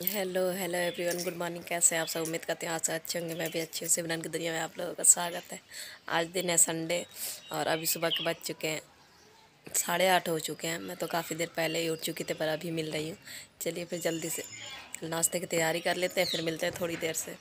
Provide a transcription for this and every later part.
Hello hello everyone, good morning. कैसे हैं आप सब? उम्मीद करते हैं आज से अच्छे होंगे। मैं भी अच्छी हूँ। सिमरन की दुनिया में आप लोगों का स्वागत है। आज दिन है संडे और अभी सुबह के बज चुके हैं 8:30 हो चुके हैं। मैं तो काफ़ी देर पहले ही उठ चुकी थी पर अभी मिल रही हूँ। चलिए फिर जल्दी से नाश्ते की तैयारी कर लेते हैं, फिर मिलते हैं थोड़ी देर से।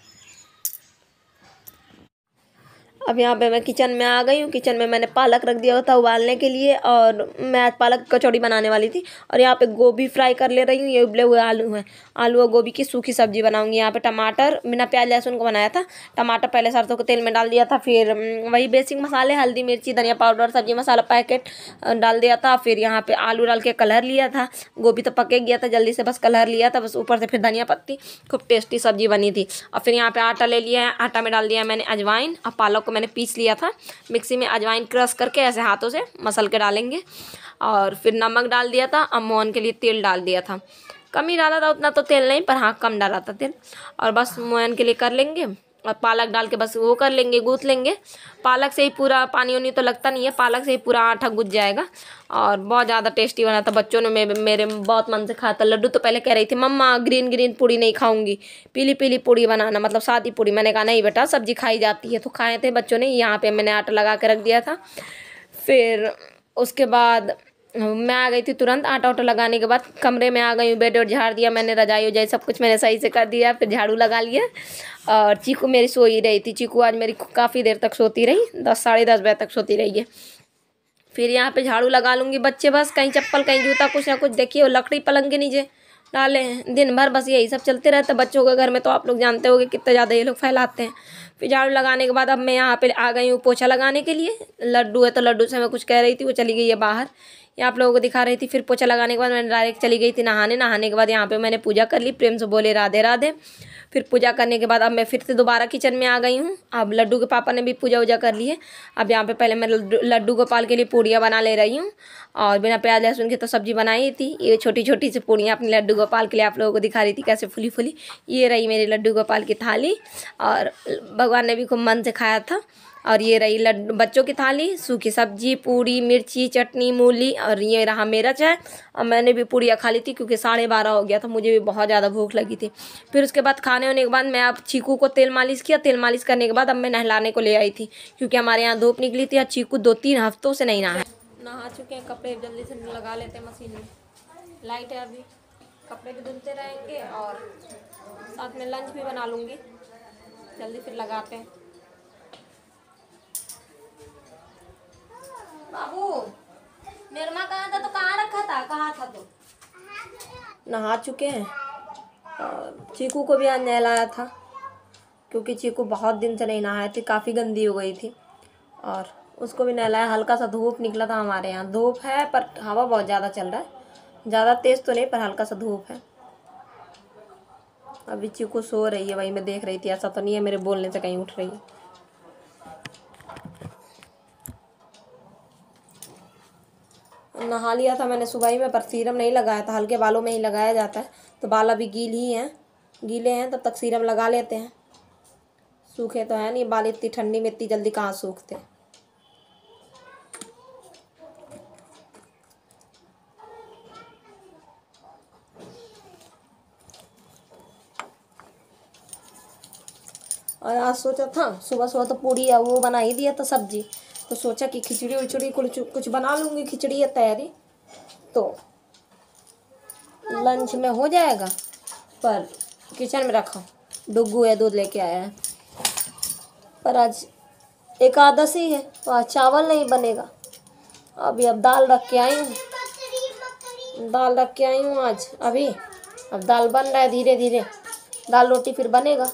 अब यहाँ पे मैं किचन में आ गई हूँ। किचन में मैंने पालक रख दिया था उबालने के लिए और मैं आज पालक कचौड़ी बनाने वाली थी। और यहाँ पे गोभी फ्राई कर ले रही हूँ। ये उबले हुए आलू हैं, आलू और गोभी की सूखी सब्जी बनाऊंगी। यहाँ पे टमाटर बिना प्याज लहसुन को बनाया था। टमाटर पहले सरसों के तेल में डाल दिया था, फिर वही बेसिक मसाले हल्दी मिर्ची धनिया पाउडर सब्जी मसाला पैकेट डाल दिया था। फिर यहाँ पे आलू डाल के कलर लिया था। गोभी तो पक गया था जल्दी से, बस कलर लिया था बस, ऊपर से फिर धनिया पत्ती। खूब टेस्टी सब्जी बनी थी। और फिर यहाँ पे आटा ले लिया है, आटा में डाल दिया मैंने अजवाइन और पालक को मैंने पीस लिया था मिक्सी में। अजवाइन क्रश करके ऐसे हाथों से मसल के डालेंगे। और फिर नमक डाल दिया था। अब मोहन के लिए तेल डाल दिया था, कम ही डाला था, उतना तो तेल नहीं पर हाँ कम डाला था तेल। और बस मोहन के लिए कर लेंगे और पालक डाल के बस वो कर लेंगे, गूँथ लेंगे। पालक से ही पूरा पानी उनी तो लगता नहीं है, पालक से ही पूरा आटा गुज जाएगा। और बहुत ज़्यादा टेस्टी बना था। बच्चों ने मेरे बहुत मन से खाया था। लड्डू तो पहले कह रही थी मम्मा ग्रीन ग्रीन पूड़ी नहीं खाऊंगी, पीली पीली पूड़ी बनाना, मतलब सादी पूड़ी। मैंने कहा नहीं बेटा सब्जी खाई जाती है। तो खाए थे बच्चों ने। यहाँ पे मैंने आटा लगा के रख दिया था। फिर उसके बाद मैं आ गई थी तुरंत। आटा उटा लगाने के बाद कमरे में आ गई हूँ। बेड वेड झाड़ दिया मैंने, रजाई उजाई सब कुछ मैंने सही से कर दिया। फिर झाड़ू लगा लिया। और चीकू मेरी सो ही रही थी। चीकू आज मेरी काफ़ी देर तक सोती रही, 10 साढ़े 10 बजे तक सोती रही है। फिर यहाँ पे झाड़ू लगा लूँगी। बच्चे बस कहीं चप्पल कहीं जूता कुछ ना कुछ, देखिए वो लकड़ी पलंग के नीचे डाले हैं। दिन भर बस यही सब चलते रहता है बच्चों के घर में। तो आप लोग जानते होंगे कितना ज़्यादा ये लोग फैलाते हैं। फिर झाड़ू लगाने के बाद अब मैं यहाँ पे आ गई हूँ पोछा लगाने के लिए। लड्डू है तो लड्डू से मैं कुछ कह रही थी, वो चली गई है बाहर। ये आप लोगों को दिखा रही थी। फिर पोछा लगाने के बाद मैंने डायरेक्ट चली गई थी नहाने। नहाने के बाद यहाँ पे मैंने पूजा कर ली, प्रेम से बोले राधे राधे। फिर पूजा करने के बाद अब मैं फिर से दोबारा किचन में आ गई हूँ। अब लड्डू के पापा ने भी पूजा वूजा कर ली है। अब यहाँ पे पहले मैं लड्डू गोपाल के लिए पूड़ियाँ बना ले रही हूँ। और बिना प्याज लहसुन की तो सब्जी बनाई थी। ये छोटी छोटी सी पूड़ियाँ अपने लड्डू गोपाल के लिए आप लोगों को दिखा रही थी कैसे फुली फुली। ये रही मेरी लड्डू गोपाल की थाली। और भगवान ने भी खूब मन से खाया था। और ये रही लड्डू बच्चों की थाली, सूखी सब्जी पूड़ी मिर्ची चटनी मूली। और ये रहा मेरा चाय। और मैंने भी पूड़ियाँ खा ली थी क्योंकि 12:30 हो गया था, मुझे भी बहुत ज़्यादा भूख लगी थी। फिर उसके बाद खाने होने के बाद मैं अब चीकू को तेल मालिश किया। तेल मालिश करने के बाद अब मैं नहलाने को ले आई थी क्योंकि हमारे यहाँ धूप निकली थी। और चीकू 2-3 हफ्तों से नहीं नहा चुके हैं। कपड़े जल्दी से लगा लेते हैं मशीन में, लाइट है अभी। कपड़े भी धुलते रहेंगे और साथ में लंच भी बना लूँगी। जल्दी फिर लगाते हैं। बाबू निर्मा कहाँ था? तो कहाँ रखा था? कहाँ था? तो नहा चुके हैं। और चीकू को भी आज नहलाया था क्योंकि चीकू बहुत दिन से नहीं नहाई थी, काफ़ी गंदी हो गई थी। और उसको भी नहलाया। हल्का सा धूप निकला था हमारे यहाँ। धूप है पर हवा बहुत ज़्यादा चल रहा है। ज़्यादा तेज़ तो नहीं पर हल्का सा धूप है। अभी चीकू सो रही है, वही मैं देख रही थी। ऐसा तो नहीं है मेरे बोलने से कहीं उठ रही है। नहा लिया था मैंने सुबह ही में, पर सीरम नहीं लगाया था। हल्के बालों में ही लगाया जाता है। तो बाल अभी गीले हैं तब तक सीरम लगा लेते हैं। सूखे तो है नहीं बाल, इतनी ठंडी में इतनी जल्दी कहाँ सूखते। और आज सोचा था सुबह सुबह तो पूड़ी या वो बना ही दिया था सब्जी। तो सोचा कि खिचड़ी उचड़ी कुछ बना लूँगी। खिचड़ी है तैयारी तो लंच में हो जाएगा। पर किचन में रखा डुग्गू है, दूध लेके आया है। पर आज एकादशी है तो आज चावल नहीं बनेगा। अभी अब दाल रख के आई हूँ आज अभी। अब दाल बन रहा है धीरे धीरे। दाल रोटी फिर बनेगा।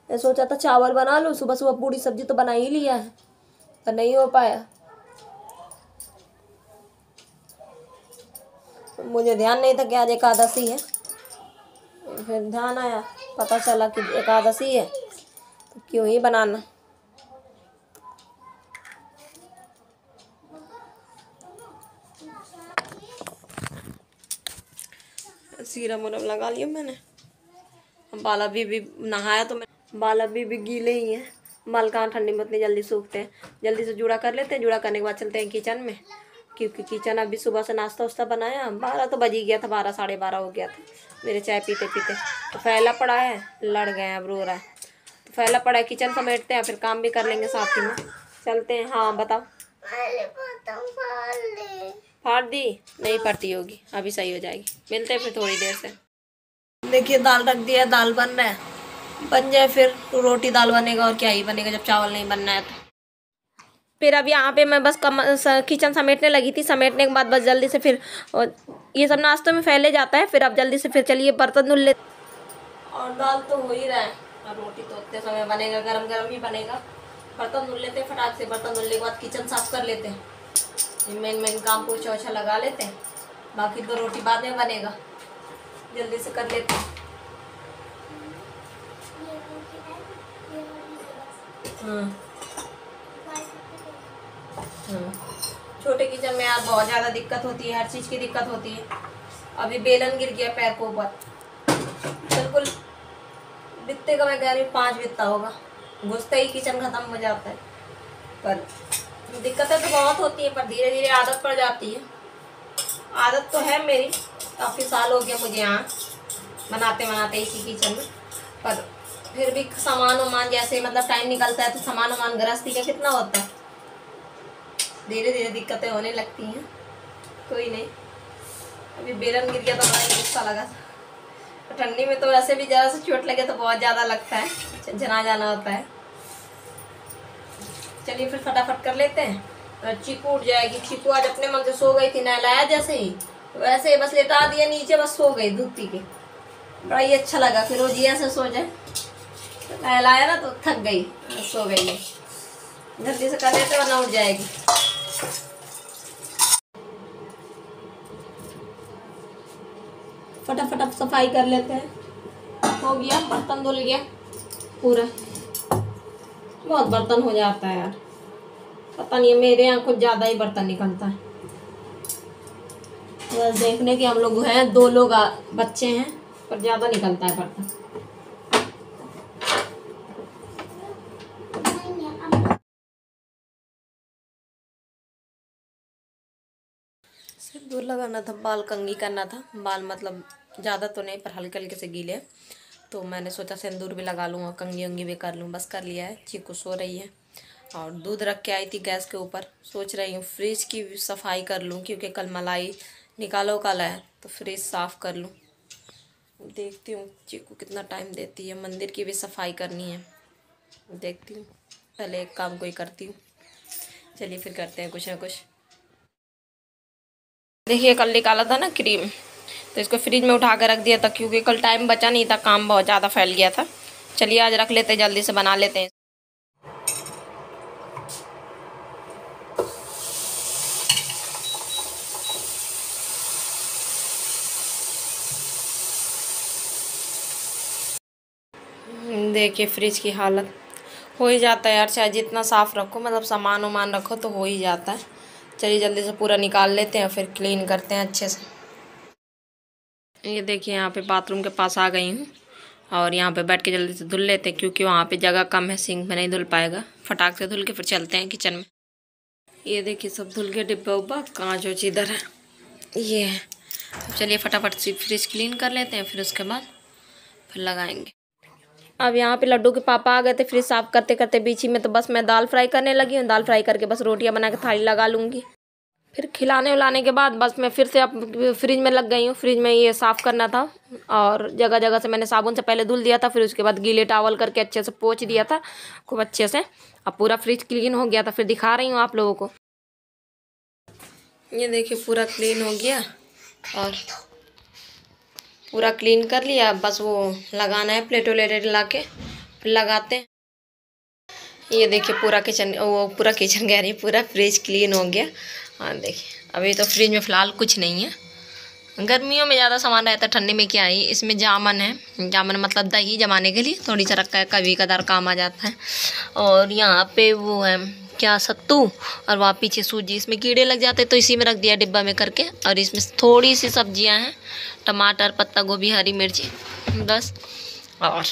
मैं सोचा था चावल बना लूँ, सुबह सुबह पूड़ी सब्जी तो बना ही लिया है पर नहीं हो पाया। मुझे ध्यान नहीं था कि आज एकादशी है। फिर ध्यान आया, पता चला कि एकादशी है तो क्यों ही बनाना। सीरम उरम लगा लिया मैंने। बाल अभी नहाया तो मैं, बाल अभी भी गीले ही हैं। बाल कहाँ ठंडी में उतनी जल्दी सूखते हैं। जल्दी से जूड़ा कर लेते हैं। जूड़ा करने के बाद चलते हैं किचन में क्योंकि किचन अभी सुबह से नाश्ता वास्ता बनाया। 12 तो बज ही गया था, 12 साढ़े 12 हो गया था मेरे चाय पीते पीते। तो फैला पड़ा है, लड़ गए हैं, अब रो रहा है। तो फैला पड़ा है, किचन समेटते हैं, फिर काम भी कर लेंगे साथ ही में। चलते हैं। हाँ बताओ। फाड़ दी? नहीं फटती होगी, अभी सही हो जाएगी। मिलते हैं फिर थोड़ी देर से। देखिए दाल रख दिया है, दाल बन रहा है, बन जाए फिर रोटी दाल बनेगा, और क्या ही बनेगा जब चावल नहीं बनना है तो। फिर अब यहाँ पे मैं बस किचन समेटने लगी थी। समेटने के बाद बस जल्दी से फिर ये सब नाश्तों में फैले जाता है। फिर अब जल्दी से फिर चलिए बर्तन धुल ले। और दाल तो हो ही रहा है, और रोटी तो उतने समय बनेगा, गरम गरम ही बनेगा। बर्तन धुल लेते हैं फटाक से। बर्तन धुलने के बाद किचन साफ कर लेते हैं, मेन काम पोछा ओछा लगा लेते हैं। बाकी तो रोटी बाद में बनेगा, जल्दी से कर लेते हैं। छोटे किचन में यार बहुत ज़्यादा दिक्कत होती है, हर चीज़ की दिक्कत होती है। अभी बेलन गिर गया पैर के ऊपर, बिल्कुल बित्ते का मैं कह रही हूँ 5 बित्ता होगा, घुसते ही किचन खत्म हो जाता है। पर दिक्कतें तो बहुत होती है, पर धीरे धीरे आदत पड़ जाती है। आदत तो है मेरी, काफ़ी साल हो गया मुझे यहाँ बनाते बनाते इसी किचन में। पर फिर भी सामान वामान जैसे मतलब टाइम निकलता है तो सामान वामान गृहस्थी का कितना होता है, धीरे धीरे दिक्कतें होने लगती हैं। कोई नहीं, अभी बेलन गिर गया तो बड़ा ही गुस्सा लगा था। ठंडी में तो वैसे भी ज़रा से चोट लगे तो बहुत ज़्यादा लगता है, झंझना जाना होता है। चलिए फिर फटाफट कर लेते हैं। चीकू उठ जाएगी। चीकू आज अपने मन से सो गई थी, नहलाया जैसे ही वैसे ही बस लेटा दिया नीचे, बस सो गई दूध पी के। बड़ा ही अच्छा लगा, फिर रोजिया से सो जाए। नहलाया ना तो थक गई, सो गई है। जल्दी से कर लेते वरना उठ जाएगी। फटाफट सफाई कर लेते हैं। हो गया, बर्तन धुल गया पूरा। बहुत बर्तन हो जाता है यार, पता नहीं, मेरे यहाँ कुछ ज़्यादा ही बर्तन निकलता है। बस देखने के हम लोग हैं, 2 लोग बच्चे हैं, पर ज़्यादा निकलता है बर्तन। सिंदूर लगाना था, बाल कंघी करना था। बाल मतलब ज़्यादा तो नहीं, पर हल्के हल्के से गीले, तो मैंने सोचा सिंदूर भी लगा लूँ और कंघी उंगी भी कर लूँ। बस कर लिया है। चीकू सो रही है और दूध रख के आई थी गैस के ऊपर। सोच रही हूँ फ्रिज की सफाई कर लूँ, क्योंकि कल मलाई निकालो कल है, तो फ्रिज साफ़ कर लूँ। देखती हूँ चीकू कितना टाइम देती है। मंदिर की भी सफाई करनी है, देखती हूँ। पहले एक काम कोई करती हूँ। चलिए फिर करते हैं कुछ ना कुछ। देखिए कल निकाला था ना क्रीम, तो इसको फ्रिज में उठा कर रख दिया था, क्योंकि कल टाइम बचा नहीं था, काम बहुत ज़्यादा फैल गया था। चलिए आज रख लेते हैं, जल्दी से बना लेते हैं। देखिए फ्रिज की हालत, हो ही जाता है यार, चाहे जितना साफ़ रखो, मतलब सामान वामान रखो तो हो ही जाता है। चलिए जल्दी से पूरा निकाल लेते हैं, फिर क्लीन करते हैं अच्छे से। ये देखिए यहाँ पे बाथरूम के पास आ गई हूँ, और यहाँ पे बैठ के जल्दी से धुल लेते हैं, क्योंकि वहाँ पे जगह कम है, सिंक में नहीं धुल पाएगा। फटाक से धुल के फिर चलते हैं किचन में। ये देखिए सब धुल के डिब्बा उब्बा, कांच वाँच इधर है, ये है। तो चलिए फटाफट से फ्रिज क्लीन कर लेते हैं, फिर उसके बाद फिर लगाएंगे। अब यहाँ पे लड्डू के पापा आ गए थे फ्रिज साफ करते करते बीच ही में, तो बस मैं दाल फ्राई करने लगी हूँ। दाल फ्राई करके बस रोटियाँ बना के थाली लगा लूँगी। फिर खिलाने उलाने के बाद बस मैं फिर से अब फ्रिज में लग गई हूँ। फ्रिज में ये साफ़ करना था, और जगह जगह से मैंने साबुन से पहले धुल दिया था, फिर उसके बाद गीले टॉवल करके अच्छे से पोंछ दिया था खूब अच्छे से। अब पूरा फ्रिज क्लीन हो गया था, फिर दिखा रही हूँ आप लोगों को। ये देखिए पूरा क्लीन हो गया, और पूरा क्लीन कर लिया। बस वो लगाना है, प्लेट व्लेट ला के फिर लगाते हैं। ये देखिए पूरा किचन कह रही, पूरा फ्रिज क्लीन हो गया। हाँ देखिए, अभी तो फ्रिज में फ़िलहाल कुछ नहीं है। गर्मियों में ज़्यादा सामान रहता है, ठंडी में क्या है। इसमें जामन है, जामन मतलब दही जमाने के लिए थोड़ी सा रखा है, कभी कदार काम आ जाता है। और यहाँ पे वो है क्या, सत्तू, और वहाँ पीछे सूजी। इसमें कीड़े लग जाते तो इसी में रख दिया डिब्बा में करके। और इसमें थोड़ी सी सब्जियाँ हैं, टमाटर, पत्ता गोभी, हरी मिर्ची, बस। और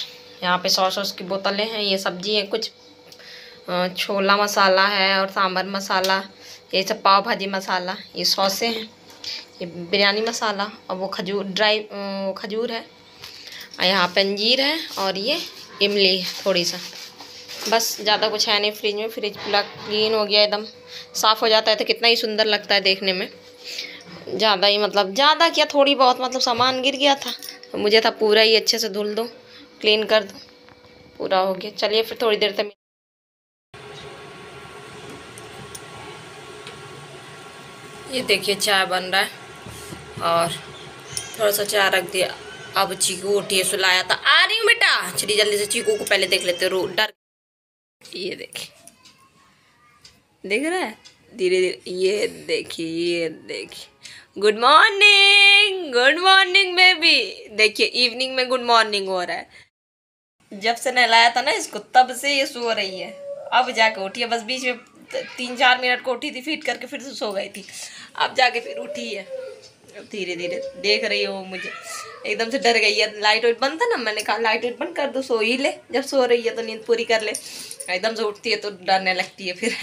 यहाँ पे सॉस की बोतलें हैं, ये सब्जी है कुछ, छोला मसाला है और सांभर मसाला, ये सब पाव भाजी मसाला, ये सॉसें हैं, ये बिरयानी मसाला, और वो खजूर ड्राई खजूर है, यहाँ पे अंजीर है और ये इमली है थोड़ी सा, बस ज़्यादा कुछ है नहीं फ्रिज में। फ्रिज पूरा क्लीन हो गया, एकदम साफ़ हो जाता है तो कितना ही सुंदर लगता है देखने में। ज़्यादा ही मतलब ज़्यादा क्या, थोड़ी बहुत मतलब सामान गिर गया था तो मुझे था पूरा ही अच्छे से धुल दो, क्लीन कर दो, पूरा हो गया। चलिए फिर थोड़ी देर तक। ये देखिए चाय बन रहा है और थोड़ा सा चाय रख दिया। अब चीकू उठी, सुलाया था। आ रही हूँ बेटा, चलिए जल्दी से चीकू को पहले देख लेते रो डर। ये देखिए, देख रहा है धीरे धीरे, ये देखिए गुड मॉर्निंग बेबी। देखिए इवनिंग में गुड मॉर्निंग हो रहा है। जब से नहलाया था ना इसको तब से ये सो रही है। अब जाके उठी है, बस बीच में 3-4 मिनट को उठी थी, फीड करके फिर से सो गई थी। अब जाके फिर उठी है, धीरे धीरे देख रही हो मुझे, एकदम से डर गई है। लाइट वाइट बंद था ना, मैंने कहा लाइट वाइट बंद कर दो, सो ही ले, जब सो रही है तो नींद पूरी कर ले। एकदम से उठती है तो डरने लगती है फिर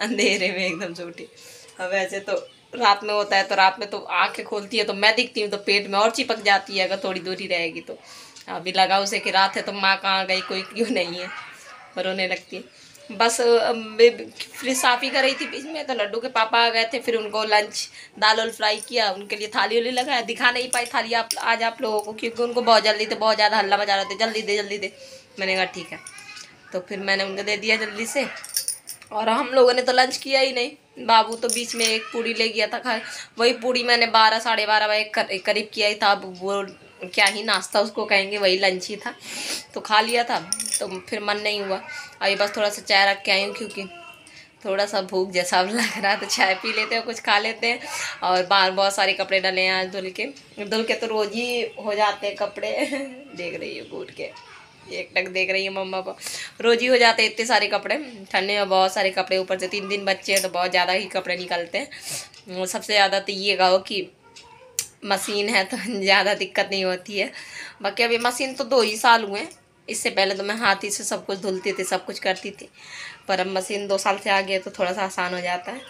अंधेरे में एकदम से उठी। अब वैसे तो रात में होता है तो रात में तो आंखें खोलती है तो मैं दिखती हूँ तो पेट में और चिपक जाती है अगर थोड़ी दूरी रहेगी तो। अभी लगा उसे कि रात है तो माँ कहाँ गई, कोई क्यों नहीं है, रोने लगती है। बस फ्रिज साफ ही कर रही थी बीच में तो लड्डू के पापा आ गए थे, फिर उनको लंच दाल वाल फ्राई किया, उनके लिए थाली वाली लगाया। दिखा नहीं पाई थाली आज आप लोगों को, क्योंकि उनको बहुत जल्दी थे, बहुत ज़्यादा हल्ला मचा रहे थे, जल्दी दे। मैंने कहा ठीक है, तो फिर मैंने उनको दे दिया जल्दी से। और हम लोगों ने तो लंच किया ही नहीं, बाबू तो बीच में एक पूड़ी ले गया था खा, वही पूड़ी मैंने 12-12:30 बजे करीब किया ही था। अब वो क्या ही नाश्ता उसको कहेंगे, वही लंच ही था, तो खा लिया था। तो फिर मन नहीं हुआ, अभी बस थोड़ा सा चाय रख के आई हूँ क्योंकि थोड़ा सा भूख जैसा लग रहा है, तो चाय पी लेते हैं, कुछ खा लेते हैं। और बाहर बहुत सारे कपड़े डले हैं आज धुल के तो रोज़ ही हो जाते हैं कपड़े देख रही है घूट के, एक टक देख रही है मम्मा को, रोज ही हो जाते हैं इतने सारे कपड़े। ठंडे में बहुत सारे कपड़े, ऊपर से 3 दिन बच्चे हैं तो बहुत ज़्यादा ही कपड़े निकलते हैं। सबसे ज़्यादा तो ये कहो कि मशीन है तो ज़्यादा दिक्कत नहीं होती है। बाकी अभी मशीन तो 2 ही साल हुए हैं, इससे पहले तो मैं हाथ ही से सब कुछ धुलती थी, सब कुछ करती थी, पर अब मशीन 2 साल से आ गई तो थोड़ा सा आसान हो जाता है।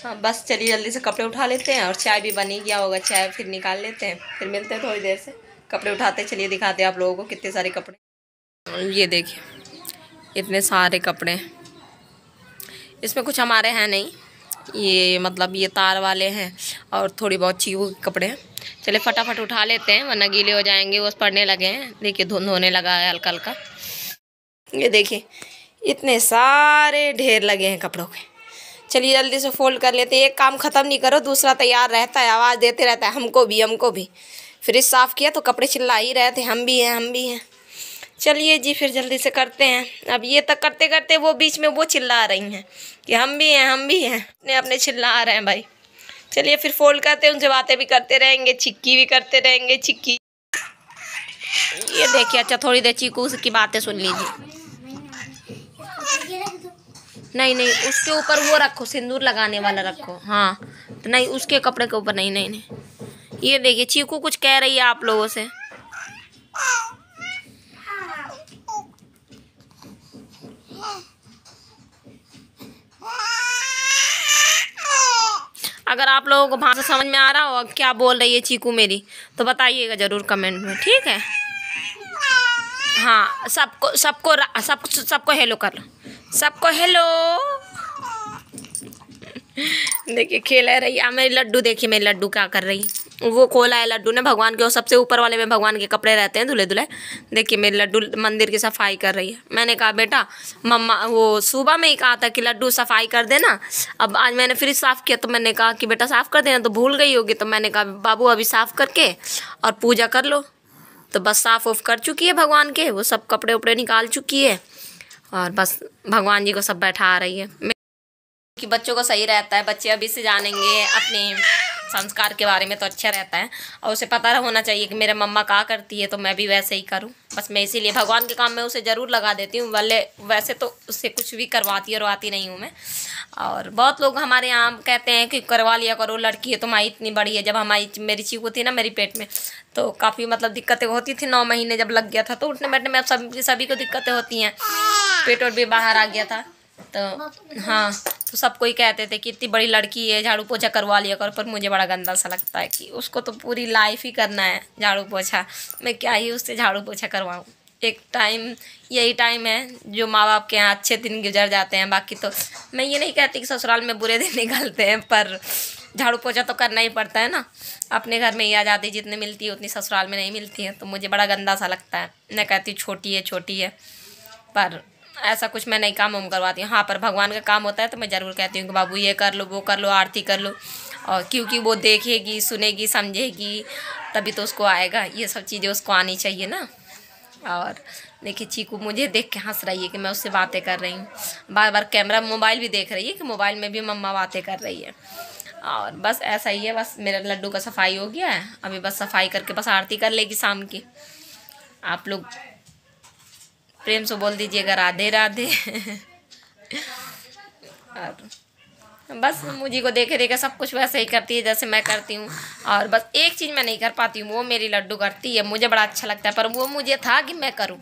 हाँ बस चलिए जल्दी से कपड़े उठा लेते हैं, और चाय भी बन ही गया होगा, चाय फिर निकाल लेते हैं, फिर मिलते हैं थोड़ी देर से। कपड़े उठाते चलिए, दिखाते हैं आप लोगों को कितने सारे कपड़े। ये देखिए इतने सारे कपड़े हैं, इसमें कुछ हमारे हैं नहीं, ये मतलब ये तार वाले हैं और थोड़ी बहुत चीकू के कपड़े हैं। चलिए फटाफट उठा लेते हैं वरना गीले हो जाएंगे। वो पड़ने लगे हैं, देखिए धुंध होने लगा है हल्का हल्का। ये देखिए इतने सारे ढेर लगे हैं कपड़ों के। चलिए जल्दी से फोल्ड कर लेते हैं, एक काम ख़त्म नहीं करो दूसरा तैयार रहता है, आवाज़ देते रहता है हमको भी। फ्रिज साफ़ किया तो कपड़े चिल्ला ही रहे थे, हम भी हैं। चलिए जी फिर जल्दी से करते हैं। अब ये तक करते करते वो बीच में वो चिल्ला रही हैं कि हम भी हैं, अपने चिल्ला रहे हैं भाई। चलिए फिर फोल्ड करते हैं, उनसे बातें भी करते रहेंगे, चिक्की भी करते रहेंगे। चिक्की ये देखिए, अच्छा थोड़ी देर चीकू की बातें सुन लीजिए। नहीं उसके ऊपर वो रखो, सिंदूर लगाने वाला रखो। हाँ तो नहीं, उसके कपड़े के ऊपर नहीं। ये देखिए चीकू कुछ कह रही है आप लोगों से। अगर आप लोगों को भाषा समझ में आ रहा हो क्या बोल रही है चीकू मेरी, तो बताइएगा ज़रूर कमेंट में, ठीक है। हाँ सबको हेलो कर लो, सबको हेलो। देखिए खेल रही है मेरी लड्डू, देखिए मेरी लड्डू क्या कर रही है। वो खोला है लड्डू ने भगवान के, और सबसे ऊपर वाले में भगवान के कपड़े रहते हैं धुले। देखिए मेरी लड्डू मंदिर की सफाई कर रही है। मैंने कहा बेटा मम्मा, वो सुबह में ही कहा था कि लड्डू सफाई कर देना। अब आज मैंने फ्रिज साफ़ किया तो मैंने कहा कि बेटा साफ़ कर देना, तो भूल गई होगी। तो मैंने कहा बाबू अभी साफ़ करके और पूजा कर लो। तो बस साफ़ उफ कर चुकी है भगवान के, वो सब कपड़े उपड़े निकाल चुकी है और बस भगवान जी को सब बैठा रही है। कि बच्चों को सही रहता है, बच्चे अभी से जानेंगे अपने संस्कार के बारे में तो अच्छा रहता है, और उसे पता होना चाहिए कि मेरे मम्मा क्या करती है तो मैं भी वैसे ही करूं। बस मैं इसीलिए भगवान के काम में उसे ज़रूर लगा देती हूँ, वैसे तो उससे कुछ भी करवाती नहीं हूँ मैं। और बहुत लोग हमारे यहाँ कहते हैं कि करवा लिया करो, लड़की है तुम्हारी इतनी बड़ी है। जब मेरी चीकू थी ना मेरी पेट में, तो काफ़ी मतलब दिक्कतें होती थी। 9 महीने जब लग गया था तो उठने बैठने में अब सभी को दिक्कतें होती हैं, पेट और भी बाहर आ गया था। तो हाँ तो सब कोई कहते थे कि इतनी बड़ी लड़की है झाड़ू पोछा करवा लिया कर, पर मुझे बड़ा गंदा सा लगता है कि उसको तो पूरी लाइफ ही करना है झाड़ू पोछा, मैं क्या ही उससे झाड़ू पोछा करवाऊँ। एक टाइम यही टाइम है जो माँ बाप के यहाँ अच्छे दिन गुजर जाते हैं, बाकी तो मैं ये नहीं कहती कि ससुराल में बुरे दिन निकलते हैं, पर झाड़ू पोछा तो करना ही पड़ता है ना। अपने घर में ही आज़ादी जितनी मिलती है उतनी ससुराल में नहीं मिलती है, तो मुझे बड़ा गंदा सा लगता है। मैं कहती हूँ छोटी है, पर ऐसा कुछ मैं नहीं काम वाम करवाती हूँ। हाँ, पर भगवान का काम होता है तो मैं ज़रूर कहती हूँ कि बाबू ये कर लो, वो कर लो, आरती कर लो, और क्योंकि वो देखेगी, सुनेगी, समझेगी, तभी तो उसको आएगा। ये सब चीज़ें उसको आनी चाहिए ना। और देखिए चीकू मुझे देख के हंस रही है कि मैं उससे बातें कर रही हूँ। बार बार कैमरा मोबाइल भी देख रही है कि मोबाइल में भी मम्मा बातें कर रही है। और बस ऐसा ही है। बस मेरा लड्डू का सफाई हो गया है, अभी बस सफाई करके बस आरती कर लेगी शाम की। आप लोग प्रेम से बोल दीजिएगा राधे राधे। और बस मुझे को देखे देखे सब कुछ वैसे ही करती है जैसे मैं करती हूँ। और बस एक चीज़ मैं नहीं कर पाती हूँ, वो मेरी लड्डू करती है, मुझे बड़ा अच्छा लगता है, पर वो मुझे था कि मैं करूँ।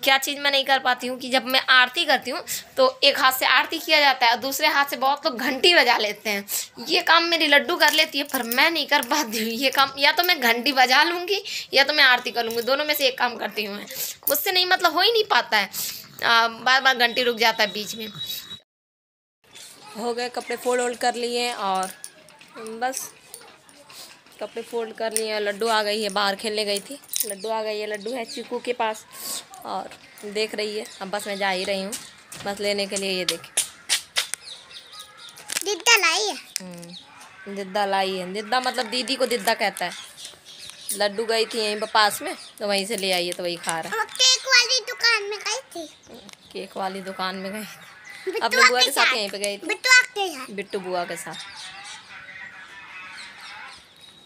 क्या चीज़ मैं नहीं कर पाती हूँ कि जब मैं आरती करती हूँ तो एक हाथ से आरती किया जाता है और दूसरे हाथ से बहुत लोग घंटी बजा लेते हैं। ये काम मेरी लड्डू कर लेती है, पर मैं नहीं कर पाती हूँ ये काम। या तो मैं घंटी बजा लूँगी या तो मैं आरती कर लूँगी, दोनों में से एक काम करती हूँ मैं। मुझसे नहीं मतलब हो ही नहीं पाता है, बार बार घंटी रुक जाता है बीच में। हो गए कपड़े फोल्ड कर लिए और बस कपड़े फोल्ड कर लिए। लड्डू आ गई है, बाहर खेलने गई थी, लड्डू आ गई है। लड्डू है चीकू के पास और देख रही है। अब बस मैं जा ही रही हूँ बस लेने के लिए। ये देख दिद्दा लाई है। दिद्दा लाई है। दिद्दा मतलब दीदी को दिद्दा कहता है। लड्डू गई थी यहीं पर पास में तो वहीं से ले आई है, तो वही खा रहा है। केक वाली दुकान में गई थी। केक वाली दुकान में गई अपने बुआ के साथ यहीं पे गई थी। बिट्टू बुआ के साथ,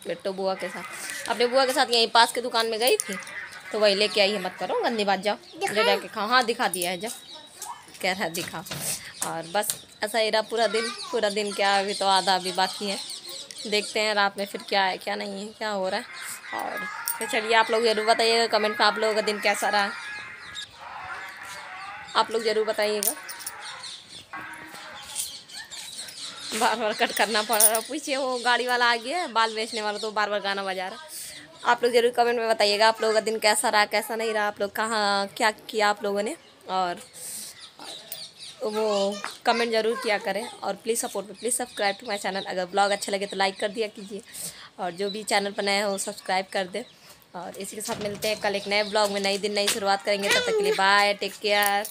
बिट्टू बुआ के साथ, अपने बुआ के साथ यहीं पास की दुकान में गई थी तो वही लेके आई है। मत करो गंदी बात, जाओ ले जाके खाओ। हाँ दिखा दिया है, जाओ कह रहा दिखा। और बस ऐसा ही रहा पूरा दिन क्या, अभी तो आधा अभी बाकी है। देखते हैं रात में फिर क्या है क्या नहीं है, क्या हो रहा है। और तो चलिए आप लोग ज़रूर बताइएगा कमेंट में आप लोगों का दिन कैसा रहा, आप लोग ज़रूर बताइएगा। बार बार कट करना पड़ रहा है, पीछे वो गाड़ी वाला आ गया है बाल बेचने वाला, तो बार बार गाना बजा रहा है। आप लोग ज़रूर कमेंट में बताइएगा आप लोगों का दिन कैसा रहा कैसा नहीं रहा, आप लोग कहाँ क्या किया आप लोगों ने। और वो कमेंट ज़रूर किया करें और प्लीज़ सपोर्ट में please subscribe to my channel. अगर ब्लॉग अच्छा लगे तो लाइक कर दिया कीजिए और जो भी चैनल पर नया है वो सब्सक्राइब कर दे। और इसी के साथ मिलते हैं कल एक नए ब्लॉग में। नई दिन नई शुरुआत करेंगे, तब तक के लिए बाय, टेक केयर।